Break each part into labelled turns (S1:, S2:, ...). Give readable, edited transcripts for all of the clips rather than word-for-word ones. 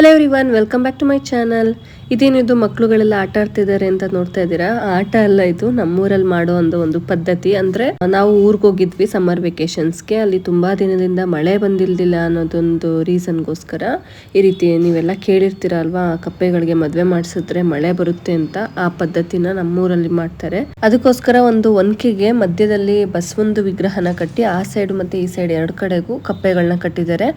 S1: Hello everyone, welcome back to my channel. ಇದೇನಿದು ಮಕ್ಕಳುಗಳೆಲ್ಲ ಆಟ ಆಡ್ತಿದ್ದಾರೆ ಅಂತ ನೋಡ್ತಾ ಇದ್ದೀರಾ? ಆಟ ಅಲ್ಲ, ಇದು ನಮ್ಮೂರಲ್ಲಿ ಮಾಡೋ ಒಂದು ಪದ್ಧತಿ. ಅಂದ್ರೆ ನಾವು ಊರಿಗೆ ಹೋಗಿದ್ವಿ ಸಮ್ಮರ್ ವೆಕೇಶನ್ಸ್ಗೆ. ಅಲ್ಲಿ ತುಂಬಾ ದಿನದಿಂದ ಮಳೆ ಬಂದಿಲ್ದಿಲ್ಲ ಅನ್ನೋದೊಂದು ರೀಸನ್ಗೋಸ್ಕರ ಈ ರೀತಿ ನೀವೆಲ್ಲ ಕೇಳಿರ್ತೀರ ಅಲ್ವಾ, ಕಪ್ಪೆಗಳಿಗೆ ಮದ್ವೆ ಮಾಡಿಸಿದ್ರೆ ಮಳೆ ಬರುತ್ತೆ ಅಂತ. ಆ ಪದ್ಧತಿನ ನಮ್ಮೂರಲ್ಲಿ ಮಾಡ್ತಾರೆ. ಅದಕ್ಕೋಸ್ಕರ ಒಂದು ಒನ್ಕೆಗೆ ಮಧ್ಯದಲ್ಲಿ ಬಸವಂದು ವಿಗ್ರಹನ ಕಟ್ಟಿ ಆ ಸೈಡ್ ಮತ್ತೆ ಈ ಸೈಡ್ ಎರಡು ಕಡೆಗೂ ಕಪ್ಪೆಗಳನ್ನ ಕಟ್ಟಿದ್ದಾರೆ.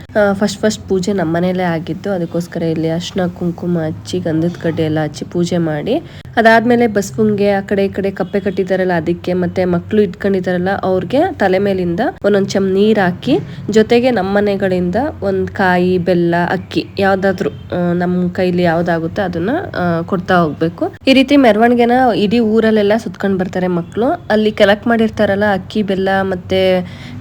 S1: ಫಸ್ಟ್ ಪೂಜೆ ನಮ್ಮನೇಲೆ ಆಗಿದ್ದು. ಅದಕ್ಕೋಸ್ಕರ ಇಲ್ಲಿ ಅರ್ಶಿನ ಕುಂಕುಮ ಹಚ್ಚಿ ಗಂಧದ ಕಡ್ಡಿ ಎಲ್ಲ ಹಚ್ಚಿ ಪೂಜೆ ಮಾಡಿ, ಅದಾದ್ಮೇಲೆ ಬಸವಂಗೆ ಆ ಕಡೆ ಈ ಕಡೆ ಕಪ್ಪೆ ಕಟ್ಟಿದಾರಲ್ಲ ಅದಕ್ಕೆ, ಮತ್ತೆ ಮಕ್ಳು ಇಟ್ಕೊಂಡಿದಾರಲ್ಲ ಅವ್ರಿಗೆ ತಲೆ ಮೇಲಿಂದ ಒಂದೊಂದ್ ಚಮ್ ನೀರ್ ಹಾಕಿ, ಜೊತೆಗೆ ನಮ್ಮ ಮನೆಗಳಿಂದ ಒಂದ್ ಕಾಯಿ, ಬೆಲ್ಲ, ಅಕ್ಕಿ ಯಾವ್ದಾದ್ರು ನಮ್ ಕೈಲಿ ಯಾವ್ದಾಗುತ್ತೆ ಅದನ್ನ ಕೊಡ್ತಾ ಹೋಗ್ಬೇಕು. ಈ ರೀತಿ ಮೆರವಣಿಗೆನ ಇಡೀ ಊರಲ್ಲೆಲ್ಲ ಸುತ್ಕೊಂಡ್ ಬರ್ತಾರೆ ಮಕ್ಳು. ಅಲ್ಲಿ ಕಲೆಕ್ಟ್ ಮಾಡಿರ್ತಾರಲ್ಲ ಅಕ್ಕಿ, ಬೆಲ್ಲ ಮತ್ತೆ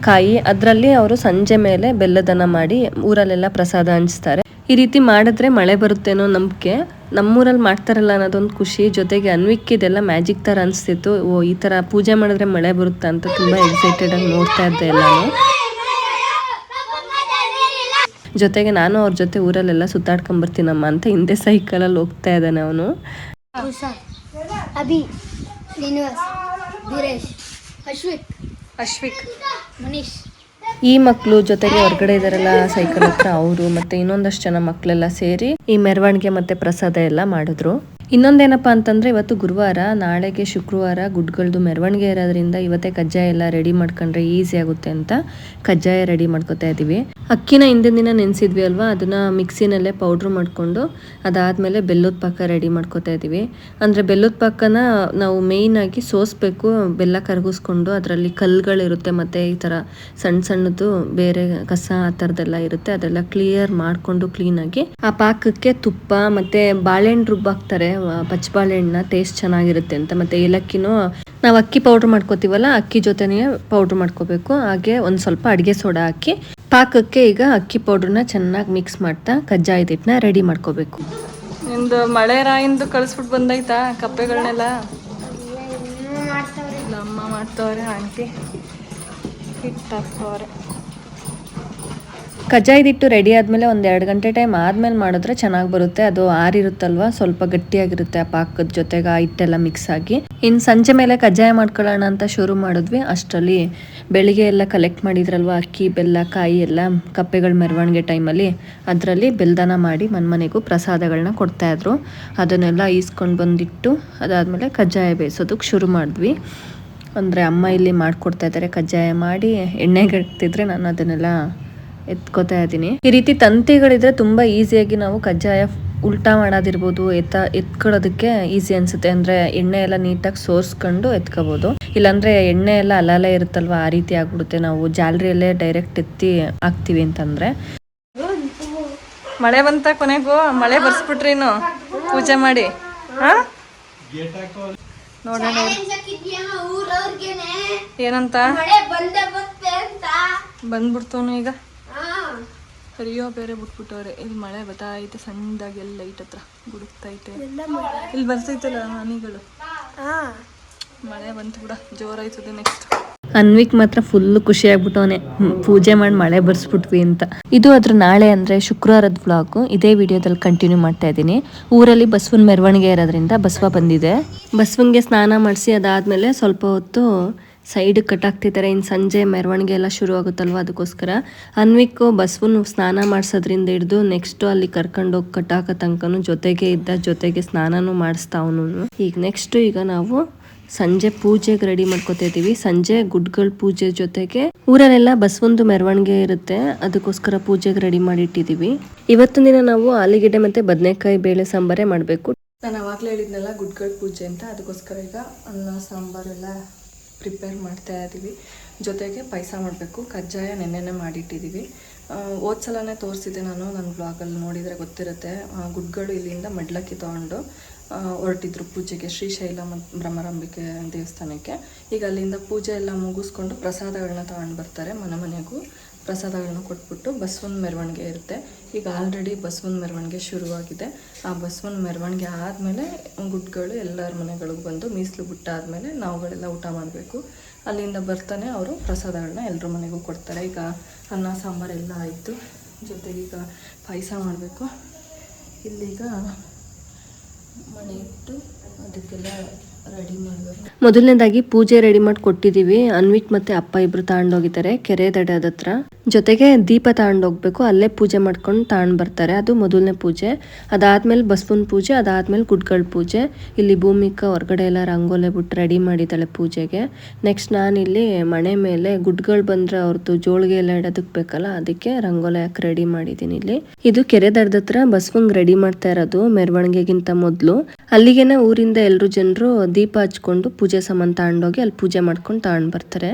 S1: ಕಾಯಿ, ಅದ್ರಲ್ಲಿ ಅವರು ಸಂಜೆ ಮೇಲೆ ಬೆಲ್ಲದನ್ನ ಮಾಡಿ ಊರಲ್ಲೆಲ್ಲ ಪ್ರಸಾದ ಹಂಚ್ತಾರೆ. ಈ ರೀತಿ ಮಾಡಿದ್ರೆ ಮಳೆ ಬರುತ್ತೇನೋ ನಂಬಿಕೆ. ನಮ್ಮೂರಲ್ಲಿ ಮಾಡ್ತಾರಲ್ಲ ಅನ್ನೋದೊಂದು ಖುಷಿ. ಜೊತೆಗೆ ಅನ್ವಿಕ್ ಇದೆಲ್ಲ ಮ್ಯಾಜಿಕ್ ತರ ಅನಿಸ್ತಿತ್ತು. ಈ ತರ ಪೂಜೆ ಮಾಡಿದ್ರೆ ಮಳೆ ಬರುತ್ತಾ ಅಂತ ತುಂಬಾ ಎಕ್ಸೈಟೆಡ್ ಆಗಿ ನೋಡ್ತಾ ಇದ್ದೆ ಎಲ್ಲಾನು. ಜೊತೆಗೆ ನಾನು ಅವ್ರ ಜೊತೆ ಊರಲ್ಲೆಲ್ಲ ಸುತ್ತಾಡ್ಕೊಂಡ್ ಬರ್ತೀನಮ್ಮ ಅಂತ ಹಿಂದೆ ಸೈಕಲ್ ಅಲ್ಲಿ ಹೋಗ್ತಾ ಇದ್ದಾನೆ ಅವನು. ಅಶ್ವಿಕ್, ಮನೀಶ್, ಈ ಮಕ್ಕಳು ಜೊತೆಗೆ ಹೊರಗಡೆ ಇದಾರಲ್ಲ ಸೈಕಲ್ ಹತ್ರ, ಅವರು ಮತ್ತೆ ಇನ್ನೊಂದಷ್ಟು ಜನ ಮಕ್ಕಳೆಲ್ಲ ಸೇರಿ ಈ ಮೆರವಣಿಗೆ ಮತ್ತೆ ಪ್ರಸಾದ ಎಲ್ಲ ಮಾಡಿದ್ರು. ಇನ್ನೊಂದೇನಪ್ಪಾ ಅಂತಂದ್ರೆ ಇವತ್ತು ಗುರುವಾರ, ನಾಳೆಗೆ ಶುಕ್ರವಾರ ಗುಡ್ಗಳದು ಮೆರವಣಿಗೆ ಇರೋದ್ರಿಂದ ಇವತ್ತೇ ಕಜ್ಜಾಯ ಎಲ್ಲ ರೆಡಿ ಮಾಡ್ಕೊಂಡ್ರೆ ಈಸಿ ಆಗುತ್ತೆ ಅಂತ ಕಜ್ಜಾಯ ರೆಡಿ ಮಾಡ್ಕೊತಾ ಇದೀವಿ. ಅಕ್ಕಿನ ಹಿಂದಿನ ದಿನ ನೆನೆಸಿದ್ವಿ ಅಲ್ವಾ, ಅದನ್ನ ಮಿಕ್ಸಿನಲ್ಲೇ ಪೌಡ್ರ್ ಮಾಡ್ಕೊಂಡು ಅದಾದ್ಮೇಲೆ ಬೆಲ್ಲದ ಪಾಕ ರೆಡಿ ಮಾಡ್ಕೊತಾ ಇದೀವಿ. ಅಂದ್ರೆ ಬೆಲ್ಲದ ಪಾಕನ ನಾವು ಮೇಯ್ನ್ ಆಗಿ ಸೋಸ್ಬೇಕು, ಬೆಲ್ಲ ಕರಗಿಸ್ಕೊಂಡು. ಅದರಲ್ಲಿ ಕಲ್ಲುಗಳಿರುತ್ತೆ ಮತ್ತೆ ಈ ತರ ಸಣ್ಣ ಸಣ್ಣದು ಬೇರೆ ಕಸ ಆ ಥರದ್ದೆಲ್ಲ ಇರುತ್ತೆ, ಅದೆಲ್ಲ ಕ್ಲಿಯರ್ ಮಾಡಿಕೊಂಡು ಕ್ಲೀನಾಗಿ ಆ ಪಾಕಕ್ಕೆ ತುಪ್ಪ ಮತ್ತೆ ಬಾಳೆಹಣ್ಣು ರುಬ್ಬಾಕ್ತಾರೆ, ಪಚ್ಚ ಬಾಳೆಹಣ್ಣ, ಟೇಸ್ಟ್ ಚೆನ್ನಾಗಿರುತ್ತೆ ಅಂತ. ಮತ್ತೆ ಏಲಕ್ಕಿನೂ ನಾವು ಅಕ್ಕಿ ಪೌಡ್ರ್ ಮಾಡ್ಕೋತೀವಲ್ಲ, ಅಕ್ಕಿ ಜೊತೆನೇ ಪೌಡ್ರ್ ಮಾಡ್ಕೋಬೇಕು. ಹಾಗೆ ಒಂದು ಸ್ವಲ್ಪ ಅಡುಗೆ ಸೋಡಾ ಹಾಕಿ ಪಾಕಕ್ಕೆ ಈಗ ಅಕ್ಕಿ ಪೌಡ್ರನ್ನ ಚೆನ್ನಾಗಿ ಮಿಕ್ಸ್ ಮಾಡ್ತಾ ಕಜ್ಜಾಯದ ಹಿಟ್ಟನ್ನ ರೆಡಿ ಮಾಡ್ಕೋಬೇಕು. ನಿಂದು ಮಳೆ ರಾಯಿಂದು ಕಳಿಸ್ಬಿಟ್ಟು ಬಂದೈತಾ ಕಪ್ಪೆಗಳನ್ನೆಲ್ಲ? ನಮ್ಮ ಮಾಡ್ತವ್ರೆ ಆಂಟಿ, ಹಿಟ್ಟಾಕ್ತವ್ರೆ. ಕಜ್ಜಾಯದಿಟ್ಟು ರೆಡಿ ಆದಮೇಲೆ ಒಂದು 2 ಗಂಟೆ ಟೈಮ್ ಆದಮೇಲೆ ಮಾಡಿದ್ರೆ ಚೆನ್ನಾಗಿ ಬರುತ್ತೆ. ಅದು ಆರಿರುತ್ತಲ್ವ, ಸ್ವಲ್ಪ ಗಟ್ಟಿಯಾಗಿರುತ್ತೆ ಆ ಪಾಕದ ಜೊತೆಗೆ ಆ ಹಿಟ್ಟೆಲ್ಲ ಮಿಕ್ಸ್ ಆಗಿ. ಇನ್ನು ಸಂಜೆ ಮೇಲೆ ಕಜ್ಜಾಯ ಮಾಡ್ಕೊಳ್ಳೋಣ ಅಂತ ಶುರು ಮಾಡಿದ್ವಿ. ಅಷ್ಟರಲ್ಲಿ ಬೆಳಿಗ್ಗೆ ಎಲ್ಲ ಕಲೆಕ್ಟ್ ಮಾಡಿದ್ರಲ್ವ ಅಕ್ಕಿ, ಬೆಲ್ಲ, ಕಾಯಿ ಎಲ್ಲ ಕಪ್ಪೆಗಳ ಮೆರವಣಿಗೆ ಟೈಮಲ್ಲಿ ಅದರಲ್ಲಿ ಬೆಲ್ದಾನ ಮಾಡಿ ಮನೆಗೂ ಪ್ರಸಾದಗಳನ್ನ ಕೊಡ್ತಾಯಿದ್ರು. ಅದನ್ನೆಲ್ಲ ಈಸ್ಕೊಂಡು ಬಂದಿಟ್ಟು ಅದಾದಮೇಲೆ ಕಜ್ಜಾಯ ಬೇಯಿಸೋದಕ್ಕೆ ಶುರು ಮಾಡಿದ್ವಿ. ಅಂದರೆ ಅಮ್ಮ ಇಲ್ಲಿ ಮಾಡಿಕೊಡ್ತಾ ಇದ್ದಾರೆ. ಕಜ್ಜಾಯ ಮಾಡಿ ಎಣ್ಣೆಗೆ ಇಡ್ತಿದ್ರೆ ನಾನು ಅದನ್ನೆಲ್ಲ ಎತ್ಕೋತಾ ಇದ್ದೀನಿ. ಈ ರೀತಿ ತಂತಿಗಳಿದ್ರೆ ತುಂಬಾ ಈಸಿಯಾಗಿ ನಾವು ಕಜ್ಜಾಯ ಉಲ್ಟಾ ಮಾಡೋದಿರ್ಬೋದು, ಎತ್ಕೊಳ್ಳೋದಕ್ಕೆ ಈಸಿ ಅನ್ಸುತ್ತೆ. ಅಂದ್ರೆ ಎಣ್ಣೆ ಎಲ್ಲ ನೀಟಾಗಿ ಸೋರ್ಸ್ಕೊಂಡು ಎತ್ಕೋಬಹುದು. ಇಲ್ಲಾಂದ್ರೆ ಎಣ್ಣೆ ಎಲ್ಲ ಅಲ್ಲಲ್ಲೇ ಇರುತ್ತಲ್ವಾ, ಆ ರೀತಿ ಆಗ್ಬಿಡುತ್ತೆ. ನಾವು ಜಾಲರಿಯಲ್ಲೇ ಡೈರೆಕ್ಟ್ ಎತ್ತಿ ಹಾಕ್ತಿವಿ ಅಂತಂದ್ರೆ. ಮಳೆ ಬಂತ, ಕೊನೆಗೂ ಮಳೆ ಬರ್ಸ್ಬಿಟ್ರಿನು ಪೂಜೆ ಮಾಡಿ. ನೋಡೋಣ ಏನಂತ ಬಂದ್ಬಿಡ್ತವನು ಈಗ. ಅಯ್ಯೋ, ಬೇರೆ ಬಿಟ್ಬಿಟ್ಟವ್ರೆ. ಇಲ್ಲಿ ಮಳೆ ಬತ್ತೈತೆ ಸಣ್ಣದಾಗಿ, ಎಲ್ಲ ಲೈಟ್ ಹತ್ರ ಗುಡುಕ್ತೈತೆ. ಇಲ್ಲಿ ಬರ್ತೈತಲ್ಲ ಹನಿಗಳು. ಮಳೆ ಬಂತು ಬಿಡ, ಜೋರಾಯ್ತದೆ. ನೆಕ್ಸ್ಟ್ ಅನ್ವಿಕ್ ಮಾತ್ರ ಫುಲ್ ಖುಷಿ ಆಗ್ಬಿಟ್ಟವನೆ, ಪೂಜೆ ಮಾಡಿ ಮಳೆ ಬರ್ಸ್ಬಿಟ್ವಿ ಅಂತ. ಇದು ಅದ್ರ ನಾಳೆ ಅಂದ್ರೆ ಶುಕ್ರವಾರದ ವ್ಲಾಗ್. ಇದೇ ವಿಡಿಯೋದಲ್ಲಿ ಕಂಟಿನ್ಯೂ ಮಾಡ್ತಾ ಇದ್ದೀನಿ. ಊರಲ್ಲಿ ಬಸವನ ಮೆರವಣಿಗೆ ಇರೋದ್ರಿಂದ ಬಸವ ಬಂದಿದೆ. ಬಸವನ್ಗೆ ಸ್ನಾನ ಮಾಡಿಸಿ ಅದಾದ್ಮೇಲೆ ಸ್ವಲ್ಪ ಹೊತ್ತು ಸೈಡ್ ಕಟ್ಟಾಕ್ತಿದ್ದಾರೆ. ಇನ್ನು ಸಂಜೆ ಮೆರವಣಿಗೆ ಎಲ್ಲ ಶುರು ಆಗುತ್ತಲ್ವ, ಅದಕ್ಕೋಸ್ಕರ ಅನ್ವಿಕ್ ಬಸವನ್ ಸ್ನಾನ ಮಾಡಿಸೋದ್ರಿಂದ ಹಿಡಿದು ನೆಕ್ಸ್ಟ್ ಅಲ್ಲಿ ಕರ್ಕೊಂಡೋಗಿ ಕಟ್ಟಾಕ ತನಕನೂ ಜೊತೆಗೆ ಇದ್ದ, ಜೊತೆಗೆ ಸ್ನಾನನೂ ಮಾಡಿಸ್ತಾ ಅವನು. ಈಗ ನಾವು ಸಂಜೆ ಪೂಜೆಗೆ ರೆಡಿ ಮಾಡ್ಕೊತಾ ಇದೀವಿ. ಸಂಜೆ ಗುಡ್ಗಳ ಪೂಜೆ ಜೊತೆಗೆ ಊರಲ್ಲೆಲ್ಲ ಬಸವಂದು ಮೆರವಣಿಗೆ ಇರುತ್ತೆ, ಅದಕ್ಕೋಸ್ಕರ ಪೂಜೆಗೆ ರೆಡಿ ಮಾಡಿ ಇಟ್ಟಿದೀವಿ. ಇವತ್ತಿನ ದಿನ ನಾವು ಆಲೂಗೆಡ್ಡೆ ಮತ್ತೆ ಬದನೆಕಾಯಿ ಬೇಳೆ ಸಾಂಬಾರೇ ಮಾಡಬೇಕು. ನಾನು ಅವಾಗಲೇ ಹೇಳಿದ್ನಲ್ಲ ಗುಡ್ಗಳ ಪೂಜೆ ಅಂತ, ಅದಕ್ಕೋಸ್ಕರ ಈಗ ಅನ್ನ ಸಾಂಬಾರೆಲ್ಲ ಪ್ರಿಪೇರ್ ಮಾಡ್ತಾ ಇದ್ದೀವಿ. ಜೊತೆಗೆ ಪಾಯಸ ಮಾಡಬೇಕು. ಕಜ್ಜಾಯ ನೆನ್ನೆನೆ ಮಾಡಿಟ್ಟಿದ್ದೀವಿ. ಹೋದ್ಸಲನೇ ತೋರಿಸಿದ್ದೆ ನಾನು, ನನ್ನ ಬ್ಲಾಗಲ್ಲಿ ನೋಡಿದರೆ ಗೊತ್ತಿರುತ್ತೆ. ಗುಡ್ಗಳು ಇಲ್ಲಿಂದ ಮಡ್ಲಕ್ಕಿ ತೊಗೊಂಡು ಹೊರಟಿದ್ರು ಪೂಜೆಗೆ ಶ್ರೀಶೈಲ ಮತ್ತು ಭ್ರಮರಾಂಬಿಕೆ ದೇವಸ್ಥಾನಕ್ಕೆ. ಈಗ ಅಲ್ಲಿಂದ ಪೂಜೆ ಎಲ್ಲ ಮುಗಿಸ್ಕೊಂಡು ಪ್ರಸಾದಗಳನ್ನ ತಗೊಂಡು ಬರ್ತಾರೆ. ಮನೆಗೂ ಪ್ರಸಾದಗಳನ್ನ ಕೊಟ್ಬಿಟ್ಟು ಬಸವನ ಮೆರವಣಿಗೆ ಇರುತ್ತೆ. ಈಗ ಆಲ್ರೆಡಿ ಬಸವನ ಮೆರವಣಿಗೆ ಶುರುವಾಗಿದೆ. ಆ ಬಸವನ ಮೆರವಣಿಗೆ ಆದಮೇಲೆ ಗುಡ್ಗಳು ಎಲ್ಲರ ಮನೆಗಳಿಗೂ ಬಂದು ಮೀಸಲು ಬಿಟ್ಟಾದಮೇಲೆ ನಾವುಗಳೆಲ್ಲ ಊಟ ಮಾಡಬೇಕು. ಅಲ್ಲಿಂದ ಬರ್ತಾನೆ ಅವರು ಪ್ರಸಾದಗಳನ್ನ ಎಲ್ಲರ ಮನೆಗೂ ಕೊಡ್ತಾರೆ. ಈಗ ಅನ್ನ ಸಾಂಬಾರೆಲ್ಲ ಆಯಿತು. ಜೊತೆಗೆ ಈಗ ಪಾಯಸ ಮಾಡಬೇಕು. ಇಲ್ಲೀಗ ಮಣೆ ಇಟ್ಟು ಅದಕ್ಕೆಲ್ಲ ರೆಡಿ ಮಾಡಬೇಕು.
S2: ಮೊದಲನೇದಾಗಿ ಪೂಜೆ ರೆಡಿ ಮಾಡಿ ಕೊಟ್ಟಿದ್ದೀವಿ. ಅನ್ವಿಕ್ ಮತ್ತೆ ಅಪ್ಪ ಇಬ್ರು ತಗೊಂಡೋಗಿದ್ದಾರೆ ಕೆರೆ ದಡದ ಹತ್ರ. ಜೊತೆಗೆ ದೀಪ ತಗೊಂಡೋಗ್ಬೇಕು, ಅಲ್ಲೇ ಪೂಜೆ ಮಾಡ್ಕೊಂಡು ತಗೊಂಡ್ ಬರ್ತಾರೆ. ಅದು ಮೊದಲನೇ ಪೂಜೆ. ಅದಾದ್ಮೇಲೆ ಬಸವನ ಪೂಜೆ, ಅದಾದ್ಮೇಲೆ ಗುಡ್ಗಳ ಪೂಜೆ. ಇಲ್ಲಿ ಭೂಮಿಕಾ ಹೊರಗಡೆ ಎಲ್ಲ ರಂಗೋಲೆ ಬಿಟ್ಟು ರೆಡಿ ಮಾಡಿದ್ದಾಳೆ ಪೂಜೆಗೆ. ನೆಕ್ಸ್ಟ್ ನಾನಿಲ್ಲಿ ಮನೆ ಮೇಲೆ ಗುಡ್ಗಳು ಬಂದ್ರೆ ಅವ್ರದ್ದು ಜೋಳಿಗೆ ಎಲ್ಲ ಇಡೋದಕ್ಕೆ ಬೇಕಲ್ಲ, ಅದಕ್ಕೆ ರಂಗೋಲೆ ಹಾಕಿ ರೆಡಿ ಮಾಡಿದ್ದೀನಿ. ಇಲ್ಲಿ ಇದು ಕೆರೆ ದಡದ ಹತ್ರ ಬಸವಂಗ್ ರೆಡಿ ಮಾಡ್ತಾ ಇರೋದು ಮೆರವಣಿಗೆಗಿಂತ ಮೊದಲು. ಅಲ್ಲಿಗೆನೆ ಊರಿಂದ ಎಲ್ರು ಜನರು ದೀಪ ಹಚ್ಕೊಂಡು ಪೂಜೆ ಸಾಮಾನು ತಗೊಂಡೋಗಿ ಅಲ್ಲಿ ಪೂಜೆ ಮಾಡ್ಕೊಂಡು ತಗೊಂಡ್ ಬರ್ತಾರೆ.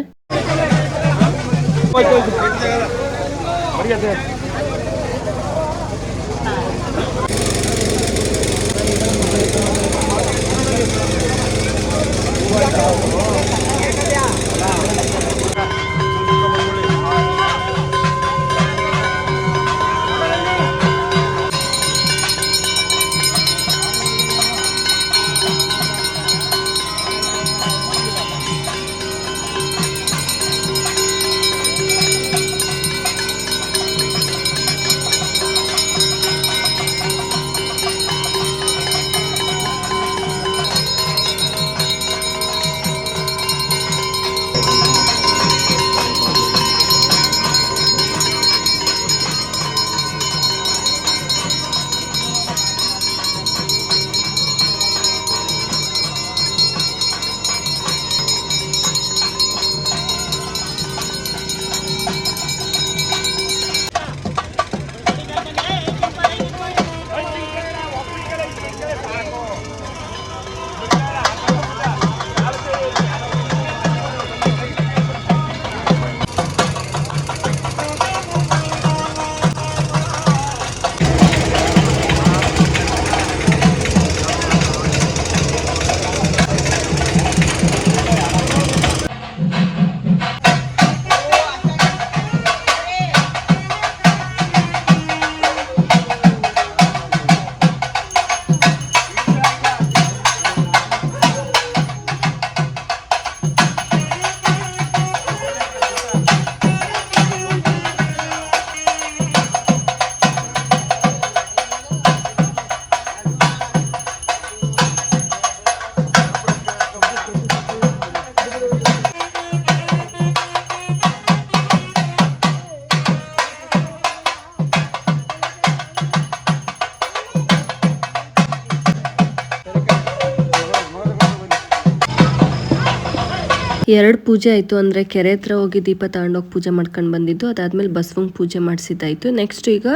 S2: ಎರಡು ಪೂಜೆ ಆಯಿತು. ಅಂದರೆ ಕೆರೆ ಹತ್ರ ಹೋಗಿ ದೀಪ ತಗೊಂಡೋಗಿ ಪೂಜೆ ಮಾಡ್ಕೊಂಡು ಬಂದಿದ್ದು, ಅದಾದ್ಮೇಲೆ ಬಸವಂಗ್ ಪೂಜೆ ಮಾಡಿಸಿದ್ದಾಯಿತು. ನೆಕ್ಸ್ಟ್ ಈಗ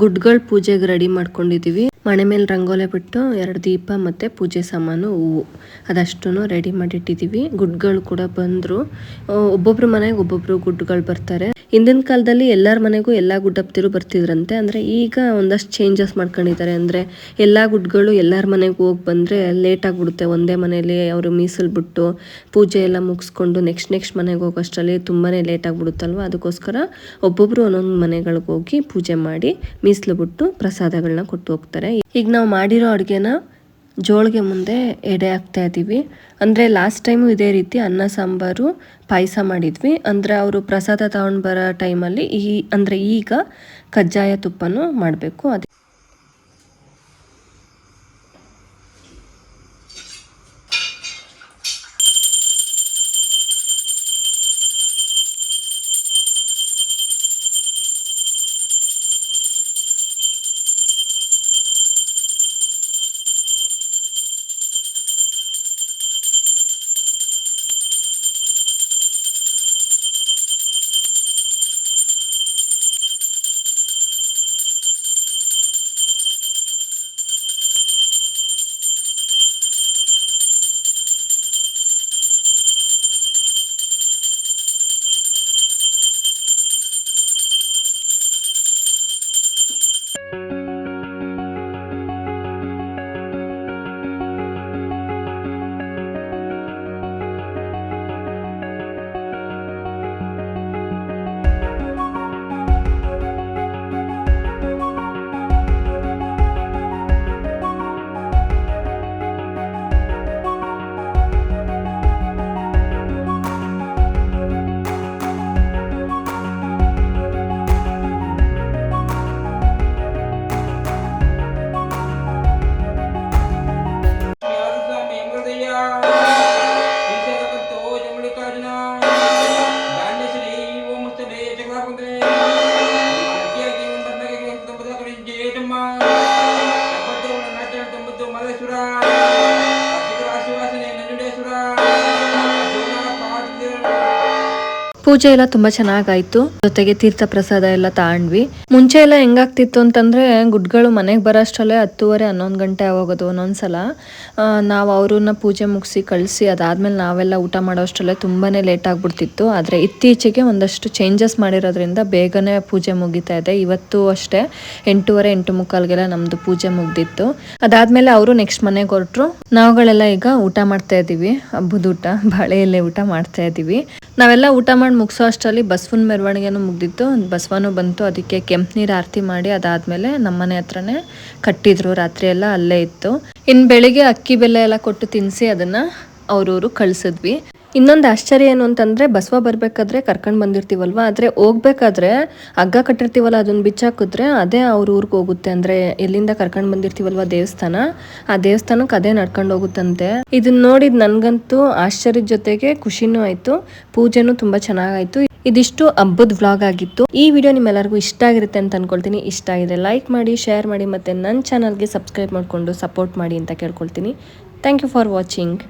S2: ಗುಡ್ಗಳ ಪೂಜೆಗೆ ರೆಡಿ ಮಾಡ್ಕೊಂಡಿದ್ದೀವಿ. ಮನೆ ಮೇಲೆ ರಂಗೋಲೆ ಬಿಟ್ಟು 2 ದೀಪ ಮತ್ತು ಪೂಜೆ ಸಾಮಾನು, ಹೂವು ಅದಷ್ಟು ರೆಡಿ ಮಾಡಿಟ್ಟಿದ್ದೀವಿ. ಗುಡ್ಗಳು ಕೂಡ ಬಂದರು. ಒಬ್ಬೊಬ್ರು ಮನೆಗೆ ಒಬ್ಬೊಬ್ರು ಗುಡ್ಗಳು ಬರ್ತಾರೆ. ಹಿಂದಿನ ಕಾಲದಲ್ಲಿ ಎಲ್ಲರ ಮನೆಗೂ ಎಲ್ಲ ಗುಡ್ಡಪ್ತಿರು ಬರ್ತಿದ್ರಂತೆ. ಅಂದರೆ ಈಗ ಒಂದಷ್ಟು ಚೇಂಜಸ್ ಮಾಡ್ಕೊಂಡಿದ್ದಾರೆ. ಅಂದರೆ ಎಲ್ಲ ಗುಡ್ಗಳು ಎಲ್ಲರ ಮನೆಗೂ ಹೋಗಿ ಬಂದರೆ ಲೇಟ್ ಆಗಿಬಿಡುತ್ತೆ. ಒಂದೇ ಮನೇಲಿ ಅವರು ಮೀಸಲು ಬಿಟ್ಟು ಪೂಜೆ ಎಲ್ಲ ಮುಗಿಸ್ಕೊಂಡು ನೆಕ್ಸ್ಟ್ ಮನೆಗೆ ಹೋಗೋಷ್ಟರಲ್ಲಿ ತುಂಬಾ ಲೇಟ್ ಆಗಿಬಿಡುತ್ತಲ್ವ. ಅದಕ್ಕೋಸ್ಕರ ಒಬ್ಬೊಬ್ರು ಒಂದೊಂದು ಮನೆಗಳಿಗೆ ಹೋಗಿ ಪೂಜೆ ಮಾಡಿ ಮೀಸಲು ಬಿಟ್ಟು ಪ್ರಸಾದಗಳನ್ನ ಕೊಟ್ಟು ಹೋಗ್ತಾರೆ. ಈಗ ನಾವು ಮಾಡಿರೋ ಅಡುಗೆನ ಜೋಳಿಗೆ ಮುಂದೆ ಎಡೆ ಹಾಕ್ತಾ ಇದ್ದೀವಿ. ಅಂದರೆ ಲಾಸ್ಟ್ ಟೈಮು ಇದೇ ರೀತಿ ಅನ್ನ ಸಾಂಬಾರು ಪಾಯಸ ಮಾಡಿದ್ವಿ. ಅಂದರೆ ಅವರು ಪ್ರಸಾದ ತಗೊಂಡು ಬರೋ ಟೈಮಲ್ಲಿ ಈಗ ಕಜ್ಜಾಯ ತುಪ್ಪನೂ ಮಾಡಬೇಕು. ಅದೇ ಪೂಜೆ ಎಲ್ಲ ತುಂಬಾ ಚೆನ್ನಾಗಾಯ್ತು. ಜೊತೆಗೆ ತೀರ್ಥ ಪ್ರಸಾದ ಎಲ್ಲ ತಾಂಡ್ವಿ. ಮುಂಚೆ ಎಲ್ಲ ಹೆಂಗಾಗ್ತಿತ್ತು ಅಂತಂದ್ರೆ ಗುಡ್ಗಳು ಮನೆಗೆ ಬರೋಷ್ಟರಲ್ಲೇ 10:30 11 ಗಂಟೆ ಆಗೋಗೋದು. ಒಂದೊಂದ್ಸಲ ನಾವು ಅವ್ರನ್ನ ಪೂಜೆ ಮುಗಿಸಿ ಕಳಿಸಿ ಅದಾದ್ಮೇಲೆ ನಾವೆಲ್ಲ ಊಟ ಮಾಡೋಷ್ಟರಲ್ಲೇ ತುಂಬಾನೇ ಲೇಟ್ ಆಗ್ಬಿಡ್ತಿತ್ತು. ಆದ್ರೆ ಇತ್ತೀಚೆಗೆ ಒಂದಷ್ಟು ಚೇಂಜಸ್ ಮಾಡಿರೋದ್ರಿಂದ ಬೇಗನೆ ಪೂಜೆ ಮುಗಿತಾ ಇದೆ. ಇವತ್ತು ಅಷ್ಟೇ 8:30 8:45ಗೆಲ್ಲ ನಮ್ದು ಪೂಜೆ ಮುಗ್ದಿತ್ತು. ಅದಾದ್ಮೇಲೆ ಅವರು ನೆಕ್ಸ್ಟ್ ಮನೆಗೆ ಹೊರಟ್ರು. ನಾವುಗಳೆಲ್ಲ ಈಗ ಊಟ ಮಾಡ್ತಾ ಇದೀವಿ. ಹಬ್ಬದ ಊಟ ಬಾಳೆ ಎಲೆ ಊಟ ಮಾಡ್ತಾ ಇದೀವಿ. ನಾವೆಲ್ಲ ಊಟ ಮಾಡಿ ಮುಗಿಸೋ ಅಷ್ಟರಲ್ಲಿ ಬಸವನ ಮೆರವಣಿಗೆನೂ ಮುಗ್ದಿತ್ತು. ಬಸವನು ಬಂತು, ಅದಕ್ಕೆ ಕೆಂಪು ನೀರು ಆರತಿ ಮಾಡಿ ಅದಾದ್ಮೇಲೆ ನಮ್ಮನೆ ಹತ್ರನೇ ಕಟ್ಟಿದ್ರು. ರಾತ್ರಿ ಎಲ್ಲ ಅಲ್ಲೇ ಇತ್ತು. ಇನ್ನು ಬೆಳಿಗ್ಗೆ ಅಕ್ಕಿ ಬೆಲ್ಲ ಎಲ್ಲ ಕೊಟ್ಟು ತಿನ್ನಿಸಿ ಅದನ್ನ ಅವ್ರೂರು ಕಳ್ಸಿದ್ವಿ. ಇನ್ನೊಂದು ಆಶ್ಚರ್ಯ ಏನು ಅಂತಂದ್ರೆ ಬಸವ ಬರ್ಬೇಕಾದ್ರೆ ಕರ್ಕೊಂಡ್ ಬಂದಿರ್ತೀವಲ್ವಾ, ಆದ್ರೆ ಹೋಗ್ಬೇಕಾದ್ರೆ ಹಗ್ಗ ಕಟ್ಟಿರ್ತೀವಲ್ಲ ಅದನ್ನ ಬಿಚ್ಚಾಕಿದ್ರೆ ಅದೇ ಅವ್ರ ಊರಿಗೆ ಹೋಗುತ್ತೆ. ಅಂದ್ರೆ ಎಲ್ಲಿಂದ ಕರ್ಕೊಂಡ್ ಬಂದಿರ್ತೀವಲ್ವಾ ದೇವಸ್ಥಾನ, ಆ ದೇವಸ್ಥಾನಕ್ಕೆ ಅದೇ ನಡ್ಕೊಂಡು ಹೋಗುತ್ತಂತೆ. ಇದನ್ನ ನೋಡಿದ್ ನನ್ಗಂತೂ ಆಶ್ಚರ್ಯದ ಜೊತೆಗೆ ಖುಷಿನೂ ಆಯ್ತು. ಪೂಜೆನೂ ತುಂಬಾ ಚೆನ್ನಾಗಾಯ್ತು. ಇದಿಷ್ಟು ಹಬ್ಬದ ವ್ಲಾಗ್ ಆಗಿತ್ತು. ಈ ವಿಡಿಯೋ ನಿಮ್ಮೆಲ್ಲರಿಗೂ ಇಷ್ಟ ಆಗಿರುತ್ತೆ ಅಂತ ಅನ್ಕೊಳ್ತೀನಿ. ಇಷ್ಟ ಆಗಿದೆ ಲೈಕ್ ಮಾಡಿ, ಶೇರ್ ಮಾಡಿ, ಮತ್ತೆ ನನ್ನ ಚಾನಲ್ಗೆ ಸಬ್ಸ್ಕ್ರೈಬ್ ಮಾಡಿಕೊಂಡು ಸಪೋರ್ಟ್ ಮಾಡಿ ಅಂತ ಕೇಳ್ಕೊಳ್ತೀನಿ. Thank you for watching.